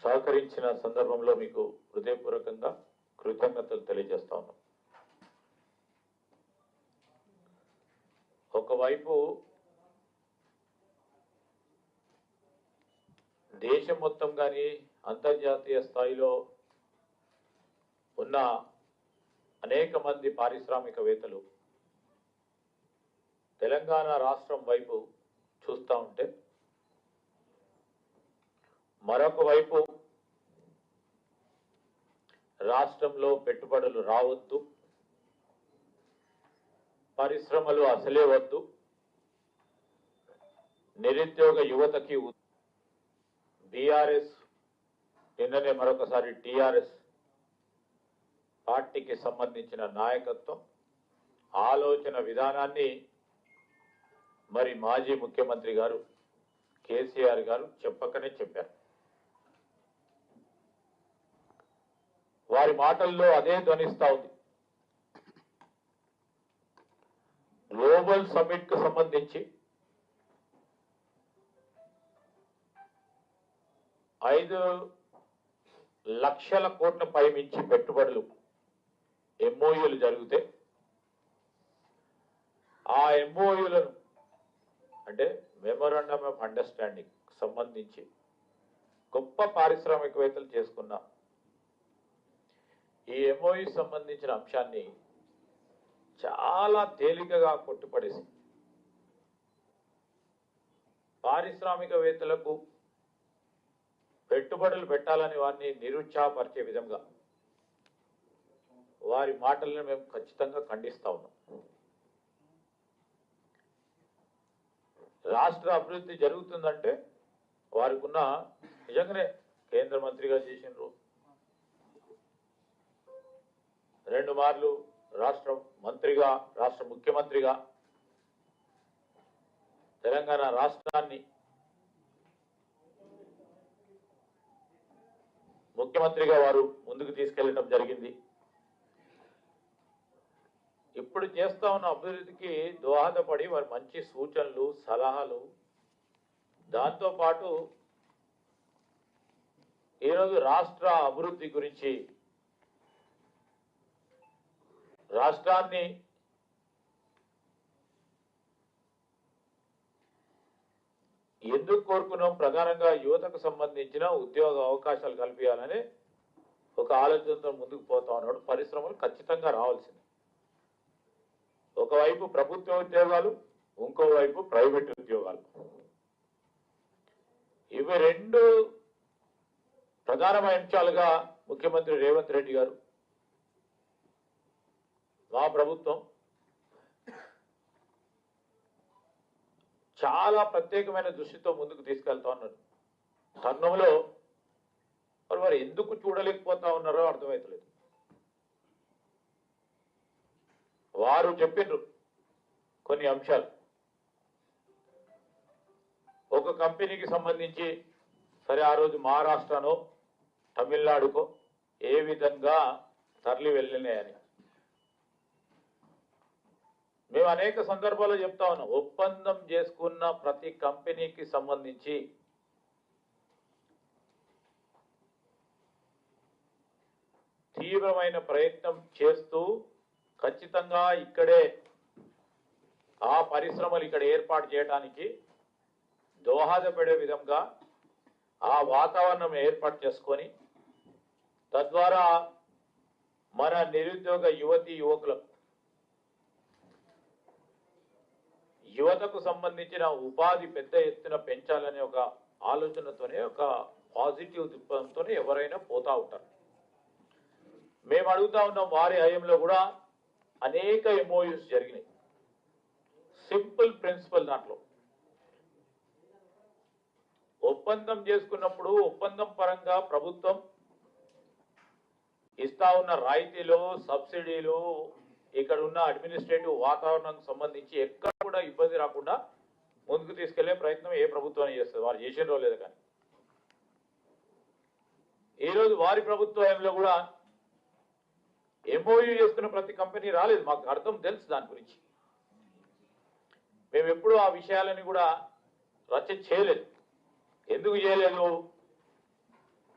సహకరించిన సందర్భంలో మీకు హృదయపూర్వకంగా కృతజ్ఞతలు తెలియజేస్తా ఉన్నాం. ఒకవైపు దేశం మొత్తం కానీ అంతర్జాతీయ స్థాయిలో ఉన్న అనేక మంది పారిశ్రామికవేత్తలు తెలంగాణ రాష్ట్రం వైపు చూస్తూ ఉంటే, మరొక వైపు రాష్ట్రంలో పెట్టుబడులు రావద్దు, పరిశ్రమలు అసలే వద్దు, నిరుద్యోగ యువతకి బీఆర్ఎస్ నిన్ననే మరొకసారి టీఆర్ఎస్ పార్టీకి సంబంధించిన నాయకత్వం ఆలోచన విధానాన్ని మరి మాజీ ముఖ్యమంత్రి గారు కేసీఆర్ గారు చెప్పకనే చెప్పారు. వారి మాటల్లో అదే ధ్వనిస్తా ఉంది. గ్లోబల్ సమ్మిట్ కు సంబంధించి 5 లక్షల కోట్ల పైమించి పెట్టుబడులు ఎంఓయూలు జరిగితే, ఆ ఎంఓయూలను అంటే మెమోరాండమ్ ఆఫ్ అండర్స్టాండింగ్ సంబంధించి గొప్ప పారిశ్రామికవేత్తలు చేసుకున్న ఈ ఎంఓయూ సంబంధించిన అంశాన్ని చాలా తేలికగా కొట్టిపడేసి పారిశ్రామికవేత్తలకు పెట్టుబడులు పెట్టాలని వారిని నిరుత్సాహపరిచే విధంగా వారి మాటలను మేము ఖచ్చితంగా ఖండిస్తా ఉన్నాం. రాష్ట్ర అభివృద్ధి జరుగుతుందంటే వారికి ఉన్న నిజంగానే కేంద్ర మంత్రిగా చేసినారు, 2 మార్లు రాష్ట్ర మంత్రిగా, రాష్ట్ర ముఖ్యమంత్రిగా తెలంగాణ రాష్ట్రాన్ని ముఖ్యమంత్రిగా వారు ముందుకు తీసుకెళ్లడం జరిగింది. ఇప్పుడు చేస్తా ఉన్న అభివృద్ధికి దోహదపడి వారి మంచి సూచనలు, సలహాలు, దాంతోపాటు ఈరోజు రాష్ట్ర అభివృద్ధి గురించి, రాష్ట్రాన్ని ఎందుకు కోరుకున్నాం, ప్రధానంగా యువతకు సంబంధించిన ఉద్యోగ అవకాశాలు కల్పించాలని ఒక ఆలోచనతో ముందుకు పోతా ఉన్నాడు. పరిశ్రమలు ఖచ్చితంగా రావాల్సింది. ఒకవైపు ప్రభుత్వ ఉద్యోగాలు, ఇంకోవైపు ప్రైవేట్ ఉద్యోగాలు. ఇవి 2 ప్రధానమైన అంశాలుగా ముఖ్యమంత్రి రేవంత్ రెడ్డి గారు, మా ప్రభుత్వం చాలా ప్రత్యేకమైన దృష్టితో ముందుకు తీసుకెళ్తా ఉన్నారు. తరుణంలో వారు ఎందుకు చూడలేకపోతా ఉన్నారో అర్థమవుతలేదు. వారు చెప్పినారు కొన్ని అంశాలు. ఒక కంపెనీకి సంబంధించి సరే ఆ రోజు మహారాష్ట్రనో తమిళనాడుకో ఏ విధంగా తరలి వెళ్ళినాయని మేము అనేక సందర్భాల్లో చెప్తా ఉన్నాం. ఒప్పందం చేసుకున్న ప్రతి కంపెనీకి సంబంధించి తీవ్రమైన ప్రయత్నం చేస్తూ ఖచ్చితంగా ఇక్కడే ఆ పరిశ్రమలు ఇక్కడ ఏర్పాటు చేయడానికి దోహదపడే విధంగా ఆ వాతావరణం ఏర్పాటు చేసుకొని తద్వారా మన నిరుద్యోగ యువతీ యువకులకు, యువతకు సంబంధించిన ఉపాధి పెద్ద ఎత్తున పెంచాలనే ఒక ఆలోచనతోనే, ఒక పాజిటివ్ దృక్పథంతోనే ఎవరైనా పోతా ఉంటారు. మేము అడుగుతా ఉన్నాం, వారి హయాంలో కూడా అనేక ఎంఓయూస్ జరిగినాయి. సింపుల్ ప్రిన్సిపల్ దాంట్లో ఒప్పందం చేసుకున్నప్పుడు ఒప్పందం పరంగా ప్రభుత్వం ఇస్తా ఉన్న రాయితీలు, సబ్సిడీలు, ఇక్కడ ఉన్న అడ్మినిస్ట్రేటివ్ వాతావరణానికి సంబంధించి ఎక్కడ కూడా ఇబ్బంది రాకుండా ముందుకు తీసుకెళ్లే ప్రయత్నం ఏ ప్రభుత్వం చేస్తుంది. వారు చేసినో లేదు. కానీ ఈరోజు వారి ప్రభుత్వంలో కూడా ఎంఓయూ చేసుకున్న ప్రతి కంపెనీ రాలేదు. మాకు అర్థం తెలుసు దాని గురించి. మేము ఎప్పుడూ ఆ విషయాలని కూడా రచన చేయలేదు. ఎందుకు చేయలేదు?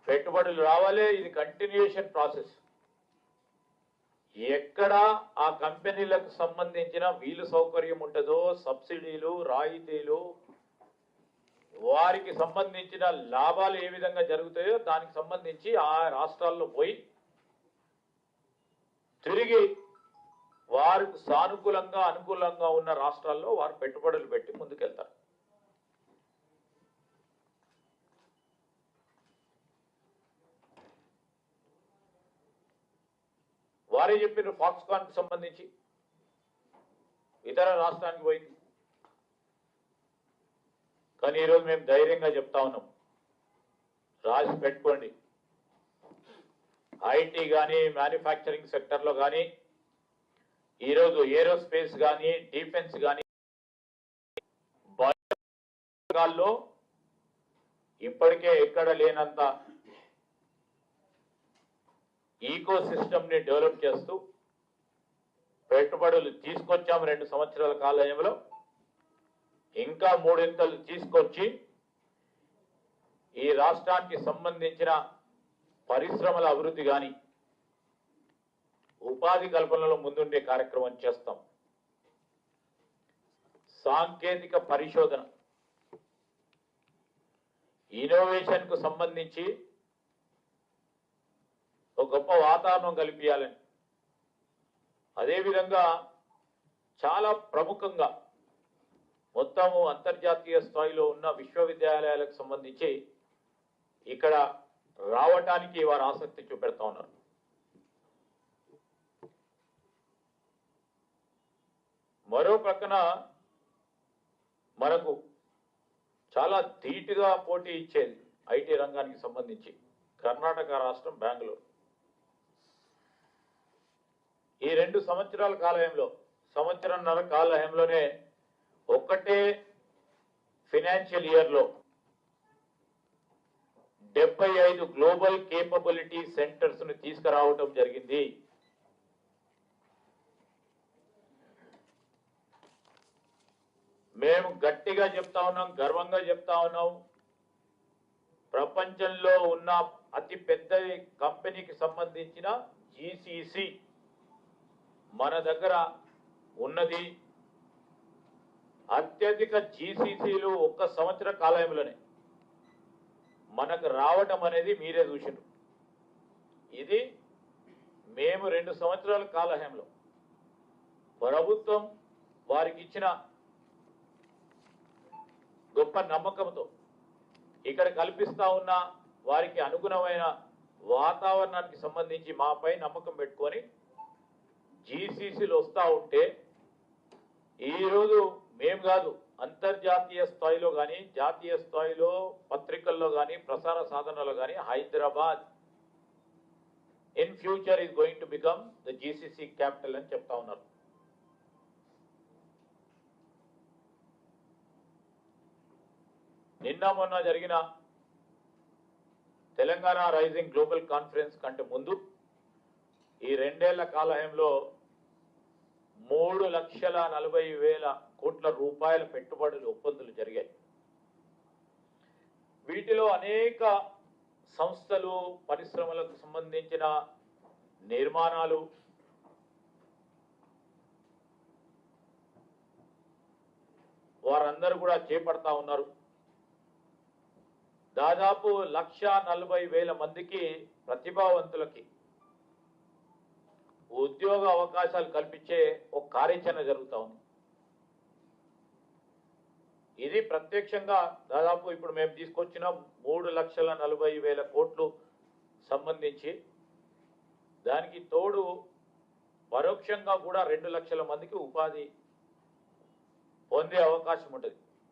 పెట్టుబడులు రావాలి. ఇది కంటిన్యూషన్ ప్రాసెస్. ఎక్కడ ఆ కంపెనీలకు సంబంధించిన వీలు సౌకర్యం ఉంటుందో, సబ్సిడీలు, రాయితీలు, వారికి సంబంధించిన లాభాలు ఏ విధంగా జరుగుతాయో దానికి సంబంధించి ఆ రాష్ట్రాల్లో పోయి తిరిగి వారికి సానుకూలంగా అనుకూలంగా ఉన్న రాష్ట్రాల్లో వారు పెట్టుబడులు పెట్టి ముందుకెళ్తారు. వారే చెప్పిన ఫాక్స్కాన్ కు సంబంధించి ఇతర రాష్ట్రానికి పోయింది. కానీ ఈరోజు మేము ధైర్యంగా చెప్తా ఉన్నాం, రాసి పెట్టుకోండి. ఐటీ కానీ, మ్యానుఫ్యాక్చరింగ్ సెక్టర్లో కానీ, ఈరోజు ఏరోస్పేస్ కానీ, డిఫెన్స్ కానీ, రంగాల్లో ఇప్పటికే ఎక్కడ లేనంత ఈకో సిస్టమ్ ని డెవలప్ చేస్తూ పెట్టుబడులు తీసుకొచ్చాం 2 సంవత్సరాల కాలంలో. ఇంకా 3 తీసుకొచ్చి ఈ రాష్ట్రానికి సంబంధించిన పరిశ్రమల అభివృద్ధి కానీ, ఉపాధి కల్పనలో ముందుండే కార్యక్రమం చేస్తాం. సాంకేతిక పరిశోధన, ఇన్నోవేషన్ కు సంబంధించి ఒక గొప్ప వాతావరణం కల్పించాలని, అదేవిధంగా చాలా ప్రముఖంగా మొత్తము అంతర్జాతీయ స్థాయిలో ఉన్న విశ్వవిద్యాలయాలకు సంబంధించి ఇక్కడ రావటానికి వారు ఆసక్తి చూపెడతా ఉన్నారు. మరో ప్రక్కన మనకు చాలా ధీటుగా పోటీ ఇచ్చేది ఐటీ రంగానికి సంబంధించి కర్ణాటక రాష్ట్రం, బెంగళూరు. ఈ 2 సంవత్సరాల కాలంలో, సంవత్సరంన్నర కాలంలోనే ఒక్కటే ఫైనాన్షియల్ ఇయర్ లో 75 గ్లోబల్ కేపబిలిటీ సెంటర్స్ ను తీసుకురావడం జరిగింది. మేము గట్టిగా చెప్తా ఉన్నాం, గర్వంగా చెప్తా ఉన్నాం, ప్రపంచంలో ఉన్న అతి పెద్ద కంపెనీకి సంబంధించిన జీసీసీ మన దగ్గర ఉన్నది. అత్యధిక జీసీసీలు 1 సంవత్సర కాలంలోనే మనకు రావటం అనేది మీరే చూసారు. ఇది మేము 2 సంవత్సరాల కాలంలో ప్రభుత్వం వారికి ఇచ్చిన గొప్ప నమ్మకంతో ఇక్కడ కల్పిస్తా ఉన్న వారికి అనుగుణమైన వాతావరణానికి సంబంధించి మాపై నమ్మకం పెట్టుకొని జీసీసీలు వస్తూ ఉంటే, ఈరోజు మేము కాదు, అంతర్జాతీయ స్థాయిలో కానీ, జాతీయ స్థాయిలో పత్రికల్లో కానీ, ప్రసార సాధనాల్లో కానీ Hyderabad in future is going to become the GCC capital అని చెప్తా ఉన్నారు. నిన్న మొన్న జరిగిన తెలంగాణ రైజింగ్ గ్లోబల్ కాన్ఫరెన్స్ కంటే ముందు ఈ 2 ఏళ్ల కాలంలో 3,40,000 కోట్ల రూపాయల పెట్టుబడులు ఒప్పందాలు జరిగాయి. వీటిలో అనేక సంస్థలు, పరిశ్రమలకు సంబంధించిన నిర్మాణాలు, వారందరూ కూడా చేపడతా ఉన్నారు. దాదాపు 1,40,000 మందికి, ప్రతిభావంతులకి ఉద్యోగ అవకాశాలు కల్పించే ఒక కార్యాచరణ జరుగుతూ ఉంది. ఇది ప్రత్యక్షంగా దాదాపు ఇప్పుడు మేము తీసుకొచ్చిన 3,40,000 కోట్లు సంబంధించి, దానికి తోడు పరోక్షంగా కూడా 2 లక్షల మందికి ఉపాధి పొందే అవకాశం ఉంటుంది.